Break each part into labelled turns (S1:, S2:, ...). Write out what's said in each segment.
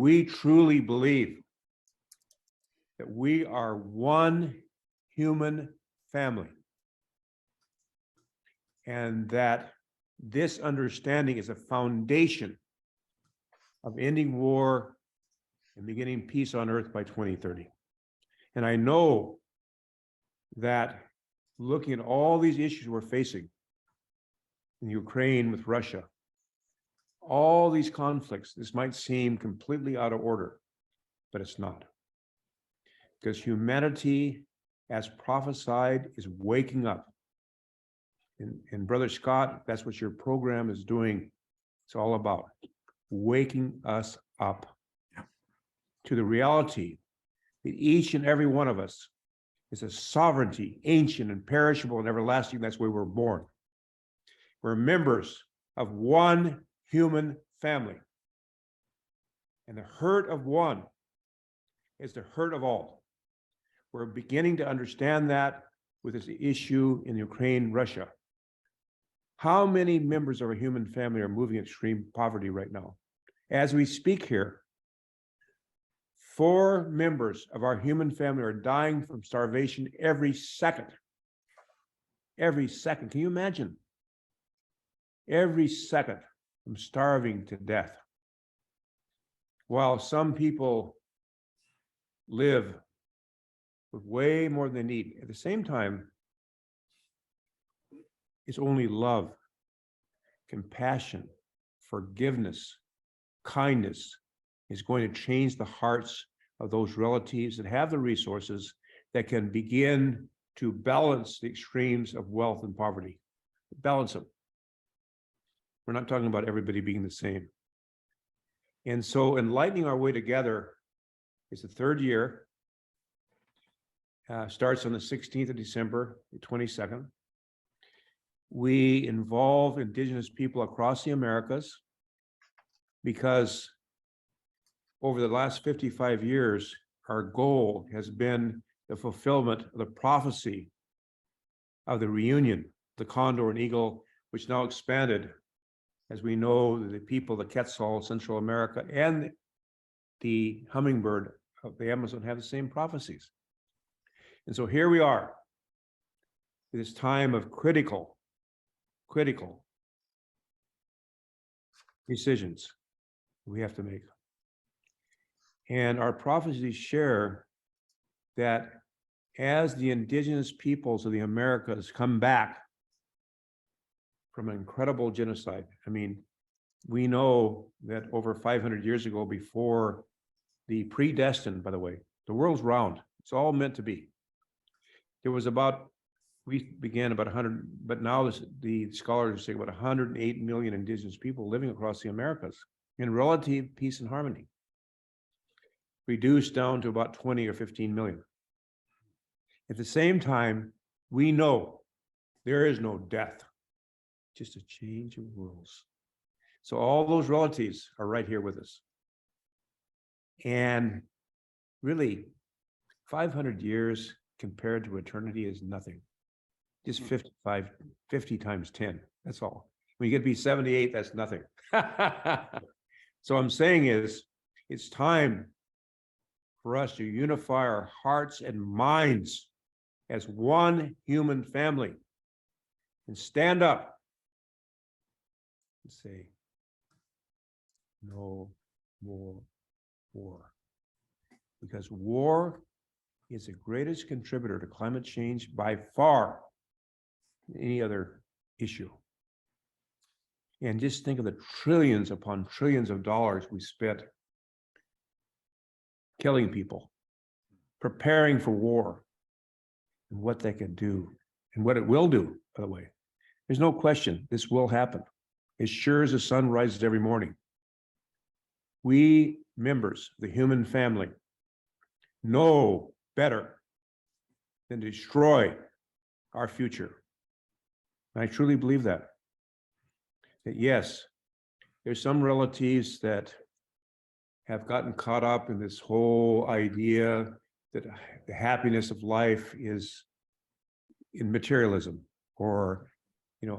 S1: we truly believe that we are one human family, and that this understanding is a foundation of ending war and beginning peace on earth by 2030. And I know that looking at all these issues we're facing in Ukraine with Russia, all these conflicts, this might seem completely out of order, but it's not. Because humanity, as prophesied, is waking up. And Brother Scott, that's what your program is doing. It's all about waking us up to the reality that each and every one of us is a sovereignty, ancient and perishable and everlasting. That's where we're born. We're members of one human family. And the hurt of one is the hurt of all. We're beginning to understand that with this issue in Ukraine, Russia. How many members of a human family are moving extreme poverty right now? As we speak here, 4 members of our human family are dying from starvation every second. Every second. Can you imagine? Every second from starving to death. While some people live with way more than they need. At the same time, it's only love, compassion, forgiveness, kindness is going to change the hearts of those relatives that have the resources that can begin to balance the extremes of wealth and poverty. Balance them. We're not talking about everybody being the same. And so enlightening our way together is the 3rd year. Starts on the 16th of December, the 22nd. We involve Indigenous people across the Americas because over the last 55 years, our goal has been the fulfillment of the prophecy of the reunion, the condor and eagle, which now expanded, as we know, the people, the Quetzal, Central America, and the hummingbird of the Amazon have the same prophecies. And so here we are, at this time of critical decisions we have to make. And our prophecies share that as the indigenous peoples of the Americas come back from an incredible genocide, I mean, we know that over 500 years ago, before the predestined, by the way, the world's round, it's all meant to be. There was we began about 100, but now the scholars say about 108 million indigenous people living across the Americas in relative peace and harmony, reduced down to about 20 or 15 million. At the same time, we know there is no death, just a change of rules. So all those relatives are right here with us. And really, 500 years compared to eternity is nothing. Just 50 times 10, that's all. When you get to be 78, that's nothing. So I'm saying is, it's time for us to unify our hearts and minds as one human family and stand up and say, no more war. Because war is the greatest contributor to climate change by far than any other issue. And just think of the trillions upon trillions of dollars we spent killing people, preparing for war, and what they can do, and what it will do, by the way. There's no question this will happen, as sure as the sun rises every morning. We, members of the human family, know better than to destroy our future. And I truly believe that yes, there's some relatives that have gotten caught up in this whole idea that the happiness of life is in materialism, or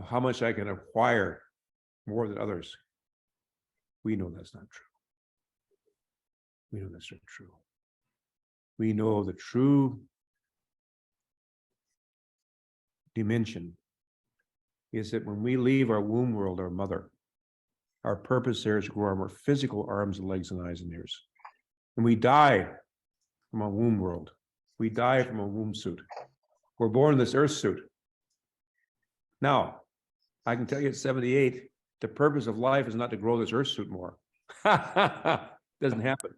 S1: how much I can acquire more than others. We know that's not true. We know that's not true. We know the true dimension is that when we leave our womb world, our mother, our purpose there is to grow our more physical arms and legs and eyes and ears. And we die from a womb world. We die from a womb suit. We're born in this earth suit. Now, I can tell you at 78, the purpose of life is not to grow this earth suit more. Doesn't happen.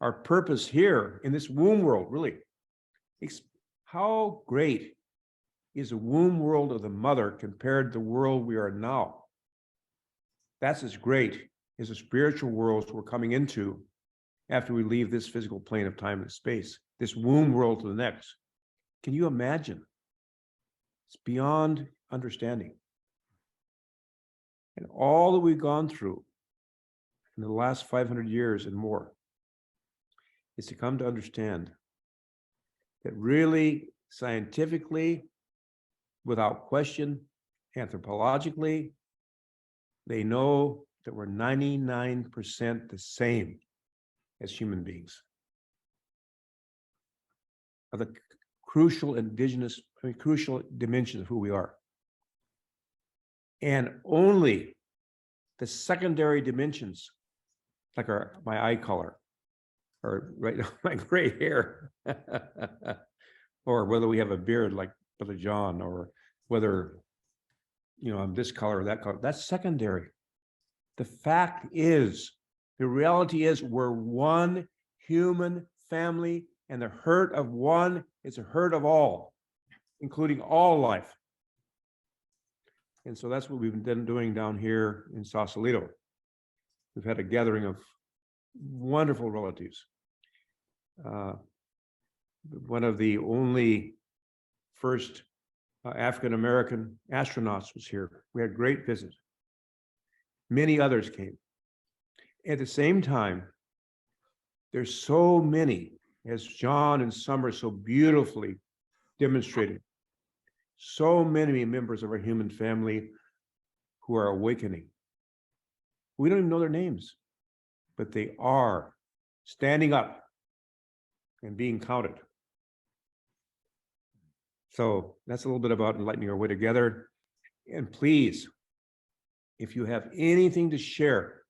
S1: Our purpose here in this womb world, really, how great is the womb world of the mother compared to the world we are now? That's as great as the spiritual worlds we're coming into after we leave this physical plane of time and space, this womb world to the next. Can you imagine? It's beyond understanding. And all that we've gone through in the last 500 years and more is to come to understand that really, scientifically, without question, anthropologically, they know that we're 99% the same as human beings. Of the crucial crucial dimensions of who we are. And only the secondary dimensions, like my eye color, or right now my gray hair, or whether we have a beard like Brother John, or whether I'm this color or that color, that's secondary. The fact is, the reality is we're one human family, and the hurt of one is a hurt of all, including all life. And so that's what we've been doing down here in Sausalito. We've had a gathering of wonderful relatives. One of the only first African-American astronauts was here. We had a great visit. Many others came. At the same time, there's so many, as John and Summer so beautifully demonstrated, so many members of our human family who are awakening. We don't even know their names, but they are standing up and being counted. So that's a little bit about enlightening our way together. And please, if you have anything to share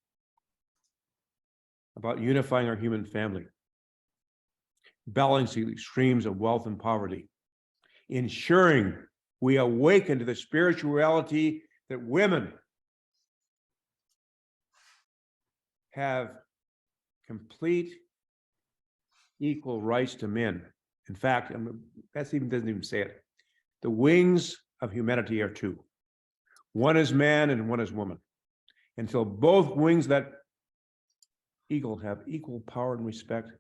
S1: about unifying our human family, balancing the extremes of wealth and poverty, ensuring we awaken to the spiritual reality that women have complete equal rights to men. In fact, doesn't even say it. The wings of humanity are two. One is man and one is woman. Until both wings of that eagle have equal power and respect,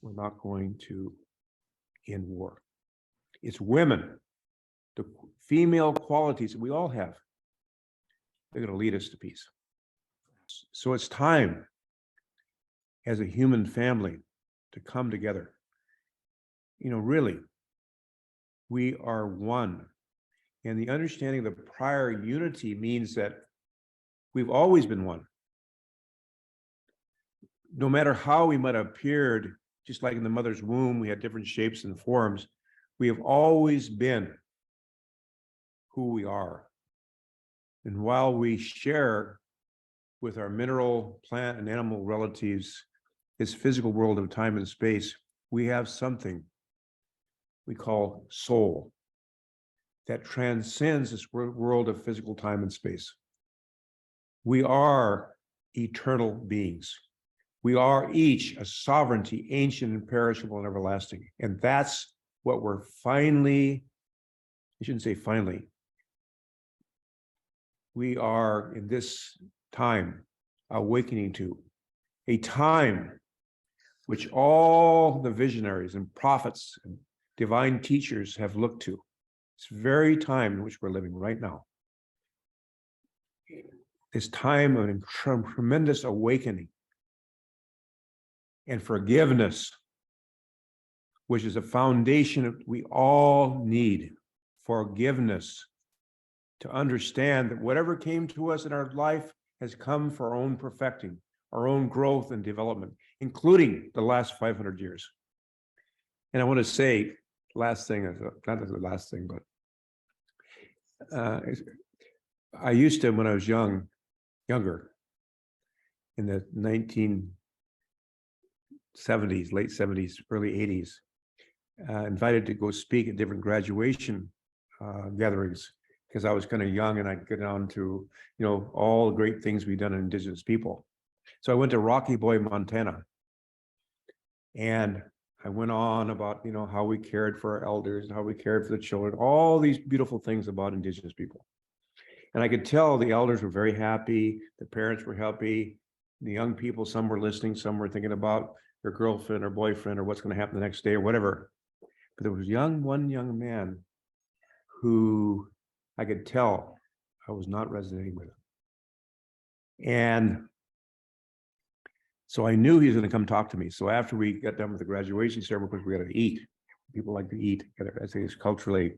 S1: we're not going to end war. It's women, the female qualities that we all have, they're going to lead us to peace. So it's time as a human family to come together. Really, we are one. And the understanding of the prior unity means that we've always been one. No matter how we might have appeared, just like in the mother's womb, we had different shapes and forms, we have always been who we are. And while we share with our mineral, plant, and animal relatives this physical world of time and space, we have something we call soul that transcends this world of physical time and space. We are eternal beings. We are each a sovereignty, ancient and perishable and everlasting. And that's what we're finally, I shouldn't say finally, we are in this time awakening to, a time which all the visionaries and prophets and divine teachers have looked to. This very time in which we're living right now. This time of tremendous awakening and forgiveness, which is a foundation we all need. Forgiveness, to understand that whatever came to us in our life has come for our own perfecting, our own growth and development, including the last 500 years. And I want to say, last thing, not the last thing, but I used to, when I was younger, in the 1970s, late 70s, early 80s, invited to go speak at different graduation gatherings, because I was kind of young and I'd get on to, all the great things we've done in Indigenous people. So I went to Rocky Boy, Montana, and I went on about, how we cared for our elders and how we cared for the children, all these beautiful things about Indigenous people. And I could tell the elders were very happy, the parents were happy, the young people, some were listening, some were thinking about their girlfriend or boyfriend or what's going to happen the next day or whatever. But there was one young man who I could tell I was not resonating with. And so I knew he was going to come talk to me. So after we got done with the graduation ceremony, because we got to eat. People like to eat. I think it's culturally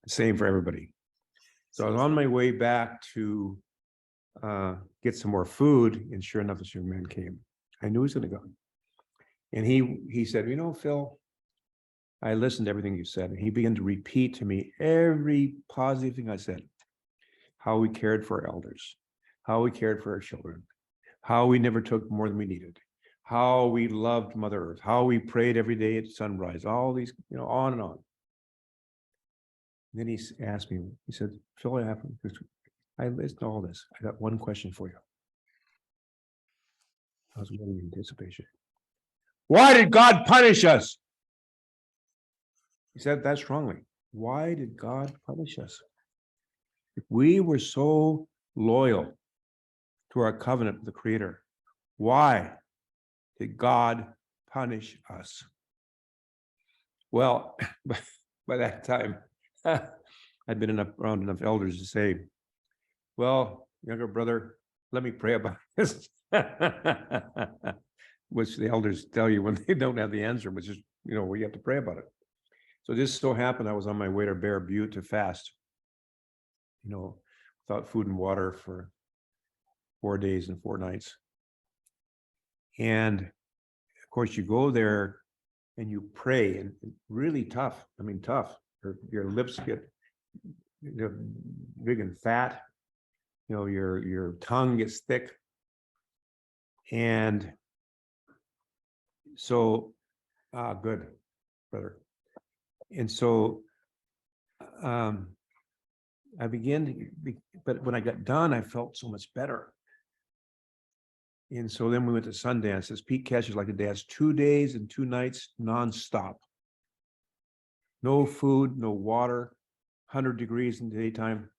S1: the same for everybody. So I was on my way back to get some more food, and sure enough, this young man came. I knew he was going to go. And he said, Phil, I listened to everything you said. And he began to repeat to me every positive thing I said. How we cared for our elders, how we cared for our children, how we never took more than we needed, how we loved Mother Earth, how we prayed every day at sunrise, all these, on and on. And then he asked me, he said, Phil, I listened to all this. I got one question for you. I was waiting in anticipation. Why did God punish us? He said that strongly. Why did God punish us? If we were so loyal to our covenant with the Creator, why did God punish us? Well, by that time, I'd been around enough elders to say, well, younger brother, let me pray about this. Which the elders tell you when they don't have the answer, which is, we have to pray about it. So this so happened, I was on my way to Bear Butte to fast, without food and water for 4 days and 4 nights. And of course, you go there and you pray, and really tough. I mean, tough. Your lips get big and fat. Your tongue gets thick. And so, good, brother. And so I began but when I got done, I felt so much better. And so then we went to Sundance. As Pete Cash like to dance 2 days and 2 nights nonstop. No food, no water, 100 degrees in the daytime.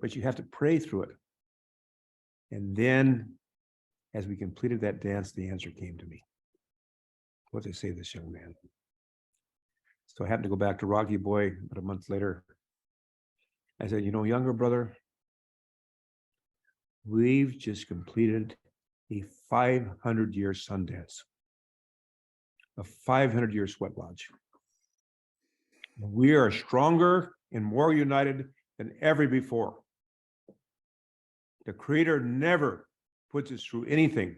S1: But you have to pray through it. And then, as we completed that dance, the answer came to me. What did they say to this young man? So I happened to go back to Rocky Boy about a month later. I said, younger brother, we've just completed a 500-year Sundance, a 500-year sweat lodge. We are stronger and more united than ever before. The Creator never puts us through anything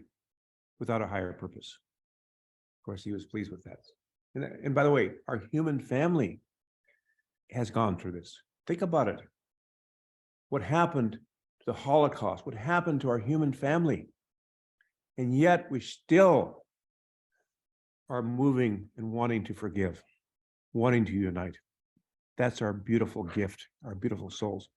S1: without a higher purpose. Of course, he was pleased with that. And by the way, our human family has gone through this. Think about it. What happened to the Holocaust? What happened to our human family? And yet we still are moving and wanting to forgive, wanting to unite. That's our beautiful gift, our beautiful souls.